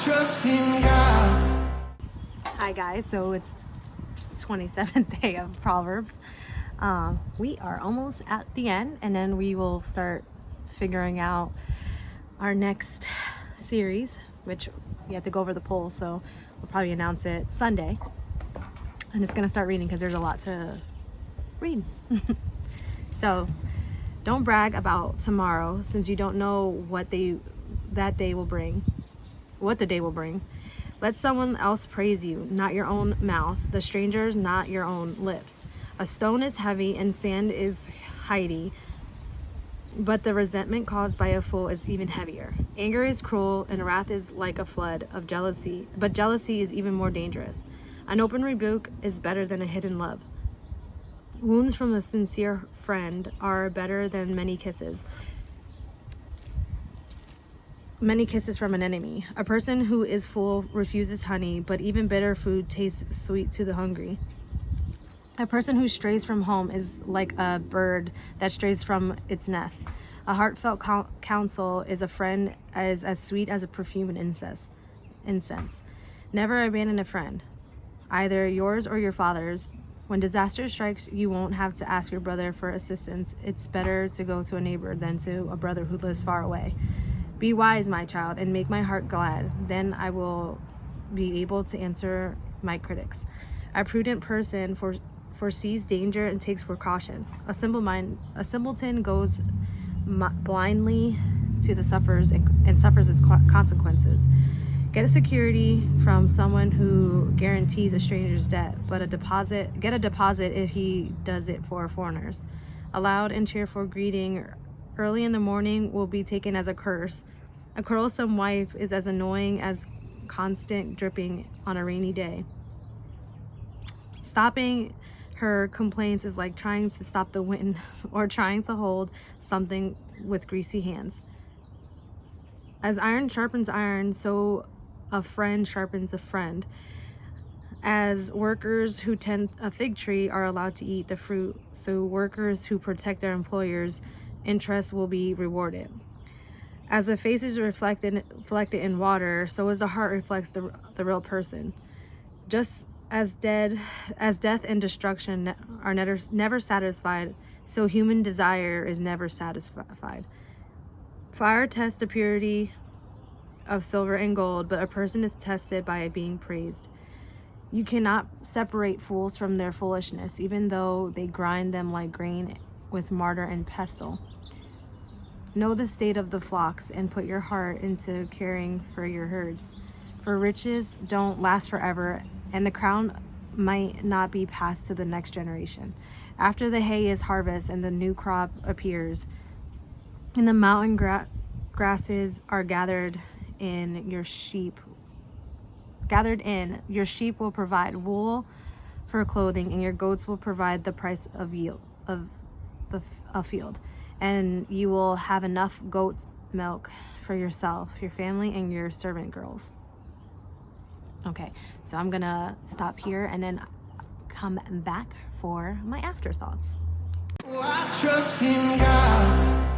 trust in God. Hi guys, so it's 27th day of Proverbs. We are almost at the end, and then we will start figuring out our next series, which we have to go over the poll, so we'll probably announce it Sunday. I'm just gonna start reading because there's a lot to read. So don't brag about tomorrow, since you don't know what the day will bring. Let someone else praise you, not your own mouth, the stranger's, not your own lips. A stone is heavy and sand is mighty, but the resentment caused by a fool is even heavier. Anger is cruel and wrath is like a flood of jealousy, but jealousy is even more dangerous. An open rebuke is better than a hidden love. Wounds from a sincere friend are better than many kisses from an enemy. A person who is full refuses honey, but even bitter food tastes sweet to the hungry. A person who strays from home is like a bird that strays from its nest. A heartfelt counsel is a friend as sweet as a perfume and incense. Never abandon a friend, either yours or your father's. When disaster strikes, you won't have to ask your brother for assistance. It's better to go to a neighbor than to a brother who lives far away. Be wise, my child, and make my heart glad. Then I will be able to answer my critics. A prudent person foresees danger and takes precautions. A simpleton goes blindly to the suffers and suffers its consequences. Get a security from someone who guarantees a stranger's debt, but get a deposit if he does it for foreigners. A loud and cheerful greeting early in the morning will be taken as a curse. A quarrelsome wife is as annoying as constant dripping on a rainy day. Stopping her complaints is like trying to stop the wind or trying to hold something with greasy hands. As iron sharpens iron, so a friend sharpens a friend. As workers who tend a fig tree are allowed to eat the fruit, so workers who protect their employers' interests will be rewarded. As the face is reflected in water, so as the heart reflects the real person. Just as death and destruction are never satisfied, so human desire is never satisfied. Fire tests the purity of silver and gold, but a person is tested by being praised. You cannot separate fools from their foolishness, even though they grind them like grain with mortar and pestle. Know the state of the flocks and put your heart into caring for your herds. For riches don't last forever, and the crown might not be passed to the next generation. After the hay is harvested and the new crop appears, and the mountain grasses are gathered in, your sheep will provide wool for clothing, and your goats will provide the price of yield of a field. And you will have enough goat milk for yourself, your family, and your servant girls. Okay, so I'm gonna stop here and then come back for my afterthoughts. Oh, I trust in God.